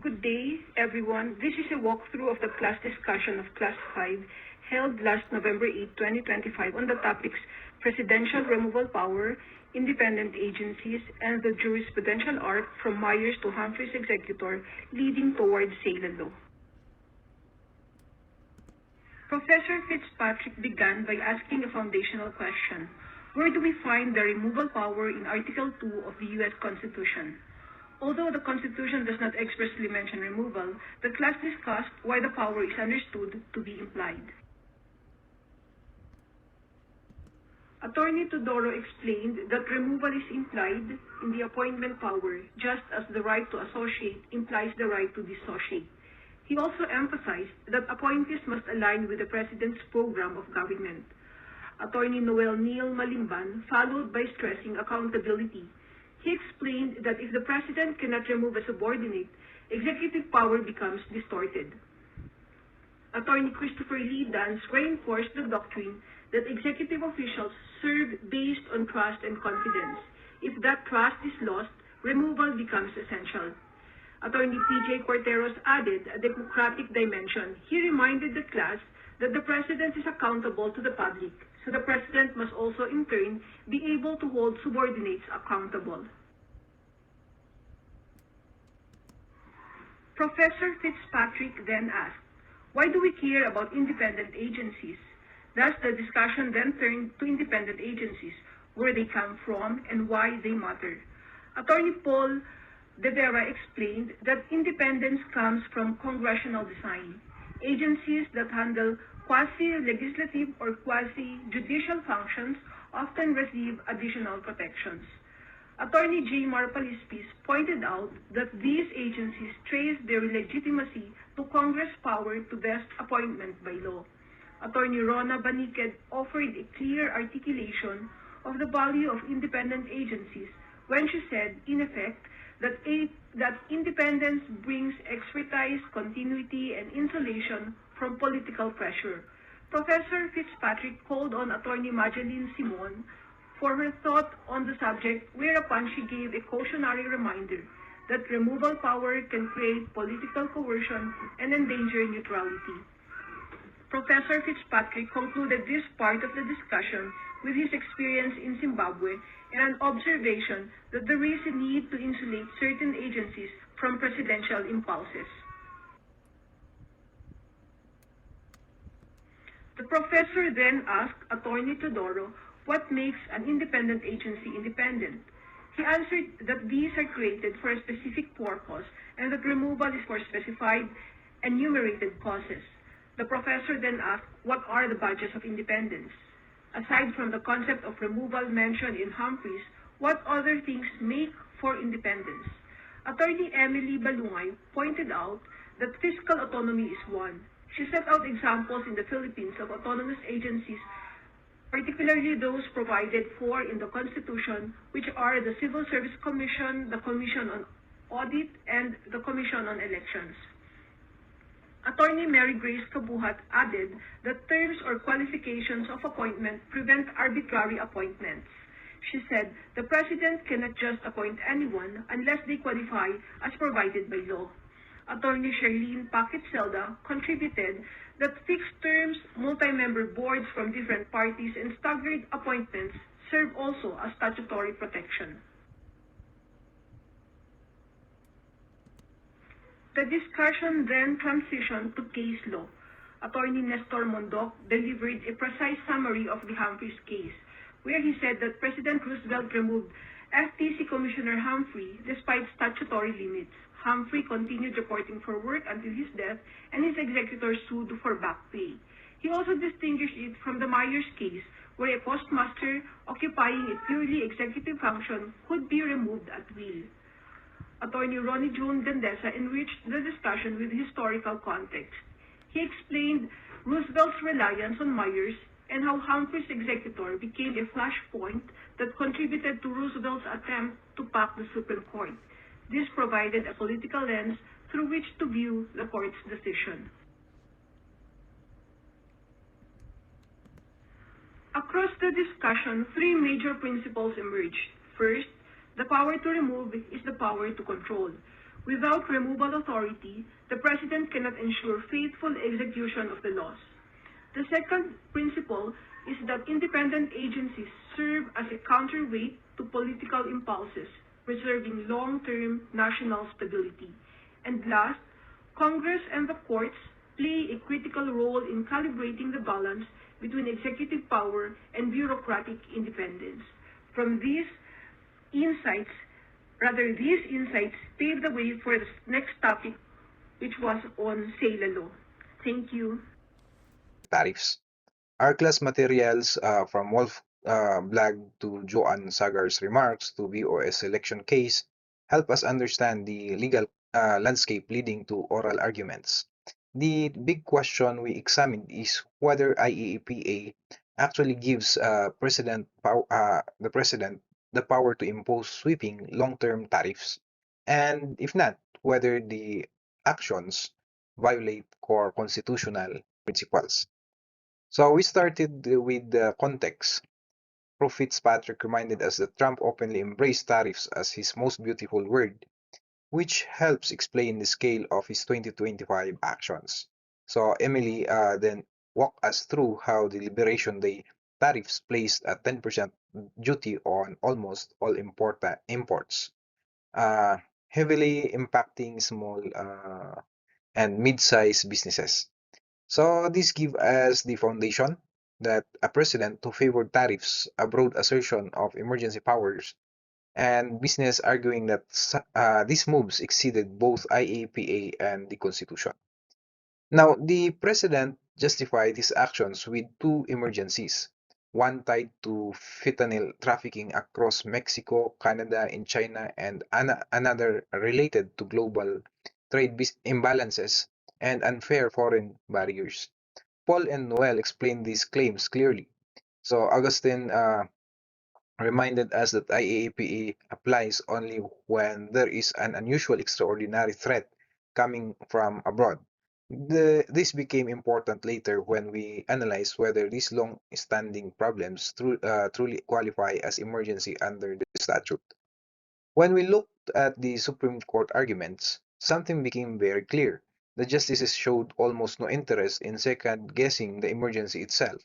Good day, everyone. This is a walkthrough of the class discussion of Class 5 held last November 8, 2025 on the topics Presidential Removal Power, Independent Agencies, and the Jurisprudential Arc from Myers to Humphreys Executor leading towards Salem Law. Professor Fitzpatrick began by asking a foundational question. Where do we find the removal power in Article 2 of the U.S. Constitution? Although the Constitution does not expressly mention removal, the class discussed why the power is understood to be implied. Attorney Todoro explained that removal is implied in the appointment power, just as the right to associate implies the right to dissociate. He also emphasized that appointees must align with the President's program of government. Attorney Noel Neal Malimban followed by stressing accountability. He explained that if the President cannot remove a subordinate, executive power becomes distorted. Attorney Christopher Lee Dance reinforced the doctrine that executive officials serve based on trust and confidence. If that trust is lost, removal becomes essential. Attorney P.J. Corteros added a democratic dimension. He reminded the class that the President is accountable to the public, so the President must also in turn be able to hold subordinates accountable. Professor Fitzpatrick then asked, why do we care about independent agencies? Thus, the discussion then turned to independent agencies, where they come from and why they matter. Attorney Paul De Vera explained that independence comes from congressional design. Agencies that handle quasi-legislative or quasi-judicial functions often receive additional protections. Attorney J. Marpalispis pointed out that these agencies trace their legitimacy to Congress' power to vest appointment by law. Attorney Rona Baniked offered a clear articulation of the value of independent agencies when she said, in effect, that independence brings expertise, continuity, and insulation from political pressure. Professor Fitzpatrick called on Attorney Mageline Simon for her thought on the subject, whereupon she gave a cautionary reminder that removal power can create political coercion and endanger neutrality. Professor Fitzpatrick concluded this part of the discussion with his experience in Zimbabwe and an observation that there is a need to insulate certain agencies from presidential impulses. The professor then asked Attorney Todoro what makes an independent agency independent. He answered that these are created for a specific purpose and that removal is for specified enumerated causes. The professor then asked what are the badges of independence. Aside from the concept of removal mentioned in Humphreys, what other things make for independence? Attorney Emily Balungay pointed out that fiscal autonomy is one. She set out examples in the Philippines of autonomous agencies, particularly those provided for in the Constitution, which are the Civil Service Commission, the Commission on Audit, and the Commission on Elections. Attorney Mary Grace Kabuhat added that terms or qualifications of appointment prevent arbitrary appointments. She said the President cannot just appoint anyone unless they qualify as provided by law. Attorney Charlene Paquet-Zelda contributed that fixed terms, multi-member boards from different parties, and staggered appointments serve also as statutory protection. The discussion then transitioned to case law. Attorney Nestor Mondoc delivered a precise summary of the Humphreys case, where he said that President Roosevelt removed FTC Commissioner Humphrey despite statutory limits. Humphrey continued reporting for work until his death, and his executor sued for back pay. He also distinguished it from the Myers case, where a postmaster occupying a purely executive function could be removed at will. Attorney Ronnie June Dendesa enriched the discussion with historical context. He explained Roosevelt's reliance on Myers and how Humphrey's executor became a flashpoint that contributed to Roosevelt's attempt to pack the Supreme Court. This provided a political lens through which to view the court's decision. Across the discussion, three major principles emerged. First, the power to remove is the power to control. Without removal authority, the President cannot ensure faithful execution of the laws. The second principle is that independent agencies serve as a counterweight to political impulses, preserving long-term national stability. And last, Congress and the courts play a critical role in calibrating the balance between executive power and bureaucratic independence. From insights, these insights pave the way for the next topic, which was on SAILA law. Thank you. Tariffs. Our class materials from Wolf Blog to Joanne Sagar's remarks to VOS election case help us understand the legal landscape leading to oral arguments. The big question we examined is whether IEEPA actually gives the president the power to impose sweeping long-term tariffs, and if not, whether the actions violate core constitutional principles. So we started with the context. Prof. Fitzpatrick reminded us that Trump openly embraced tariffs as his most beautiful word, which helps explain the scale of his 2025 actions. So Emily then walked us through how the Liberation Day tariffs placed a 10% duty on almost all imports, uh, heavily impacting small and mid-sized businesses. So this gives us the foundation that a president who favored tariffs, a broad assertion of emergency powers, and business arguing that these moves exceeded both IAPA and the Constitution. Now, the president justified his actions with two emergencies, one tied to fentanyl trafficking across Mexico, Canada, and China, and another related to global trade imbalances and unfair foreign barriers. Paul and Noel explained these claims clearly. So Augustine reminded us that IAAPA applies only when there is an unusual extraordinary threat coming from abroad. This became important later when we analyzed whether these long-standing problems truly qualify as emergency under the statute. When we looked at the Supreme Court arguments, something became very clear. The justices showed almost no interest in second-guessing the emergency itself.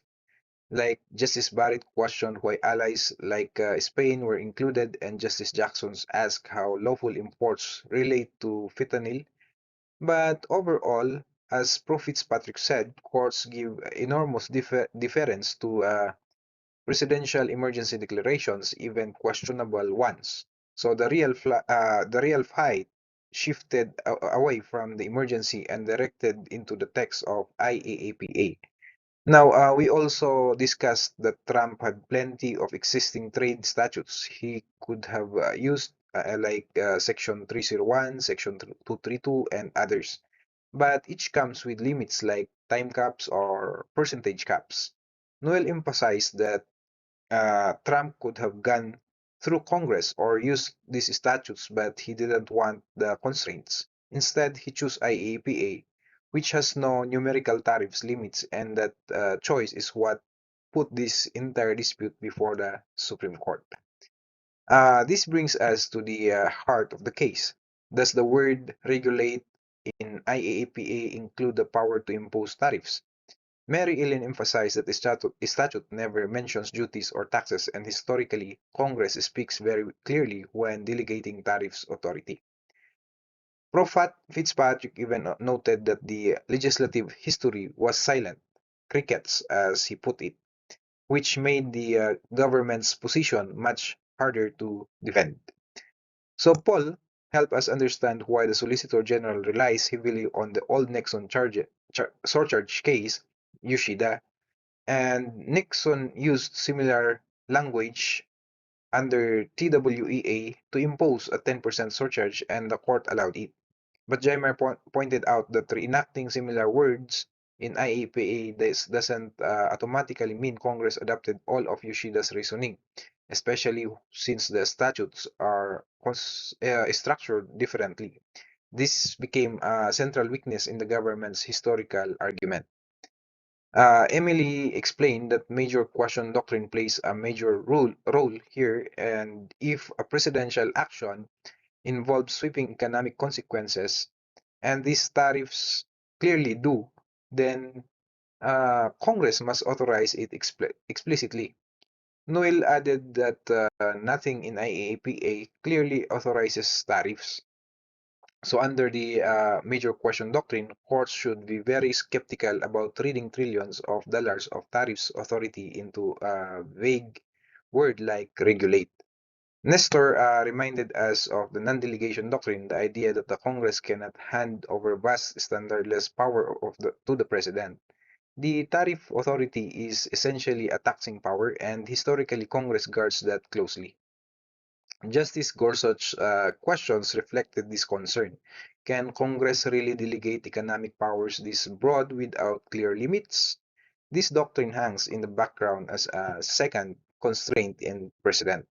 Like Justice Barrett questioned why allies like Spain were included, and Justice Jackson asked how lawful imports relate to fentanyl. But overall, as Prof. Fitzpatrick said, courts give enormous deference to presidential emergency declarations, even questionable ones. So the real fight shifted away from the emergency and directed into the text of IAAPA. Now, we also discussed that Trump had plenty of existing trade statutes he could have used, like Section 301, Section 232, and others. But each comes with limits like time caps or percentage caps. Noel emphasized that Trump could have gone through Congress or used these statutes, but he didn't want the constraints. Instead, he chose IAPA, which has no numerical tariffs limits, and that choice is what put this entire dispute before the Supreme Court. This brings us to the heart of the case. Does the word regulate in IAPA include the power to impose tariffs? Mary Ellen emphasized that the statute never mentions duties or taxes, and historically, Congress speaks very clearly when delegating tariffs authority. Prof. Fitzpatrick even noted that the legislative history was silent, crickets, as he put it, which made the government's position much harder to defend. So Paul helped us understand why the Solicitor General relies heavily on the old Nixon surcharge case, Yoshida, and Nixon used similar language under TWEA to impose a 10% surcharge, and the court allowed it. But Jaimer pointed out that reenacting similar words in IAPA doesn't automatically mean Congress adopted all of Yoshida's reasoning, especially since the statutes are structured differently. This became a central weakness in the government's historical argument. Emily explained that major question doctrine plays a major role here, and if a presidential action involve sweeping economic consequences, and these tariffs clearly do, then Congress must authorize it explicitly. Noel added that nothing in IAPA clearly authorizes tariffs. So, under the major question doctrine, courts should be very skeptical about reading trillions of dollars of tariffs authority into a vague word like regulate. Nestor reminded us of the non-delegation doctrine, the idea that the Congress cannot hand over vast standardless power to the president. The tariff authority is essentially a taxing power, and historically Congress guards that closely. Justice Gorsuch's questions reflected this concern. Can Congress really delegate economic powers this broad without clear limits? This doctrine hangs in the background as a second constraint in precedent.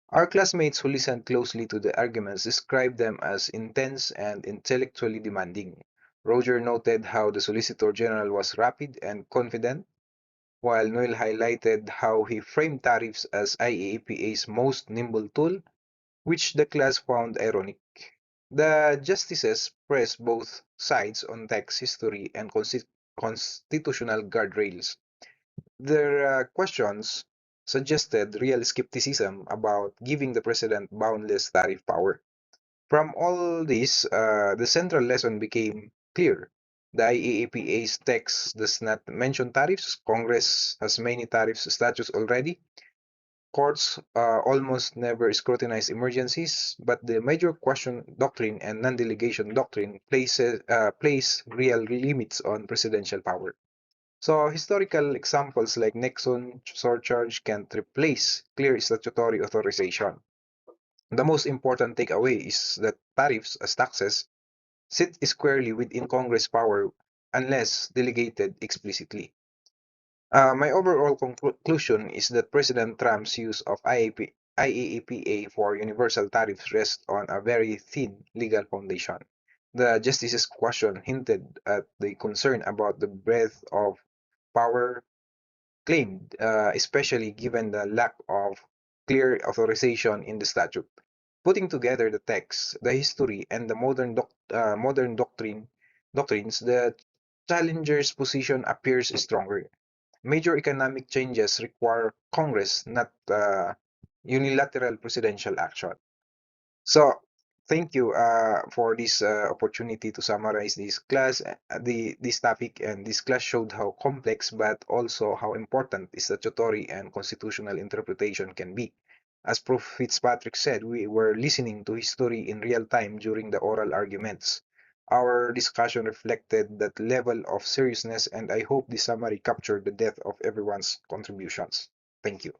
Our classmates who listened closely to the arguments described them as intense and intellectually demanding. Roger noted how the Solicitor General was rapid and confident, while Noel highlighted how he framed tariffs as IAPA's most nimble tool, which the class found ironic. The justices pressed both sides on text history and constitutional guardrails. Their questions suggested real skepticism about giving the president boundless tariff power. From all this, the central lesson became clear. The IEAPA's text does not mention tariffs. Congress has many tariffs statutes already. Courts almost never scrutinize emergencies, but the major question doctrine and non-delegation doctrine place real limits on presidential power. So historical examples like Nixon surcharge can't replace clear statutory authorization. The most important takeaway is that tariffs as taxes sit squarely within Congress power unless delegated explicitly. My overall conclusion is that President Trump's use of IEEPA for universal tariffs rests on a very thin legal foundation. The justice's question hinted at the concern about the breadth of power claimed, especially given the lack of clear authorization in the statute. Putting together the text, the history, and the modern doctrines, the challenger's position appears stronger. Major economic changes require Congress, not unilateral presidential action. So, thank you for this opportunity to summarize this class. This topic and this class showed how complex, but also how important statutory and constitutional interpretation can be. As Prof. Fitzpatrick said, we were listening to history in real time during the oral arguments. Our discussion reflected that level of seriousness, and I hope this summary captured the depth of everyone's contributions. Thank you.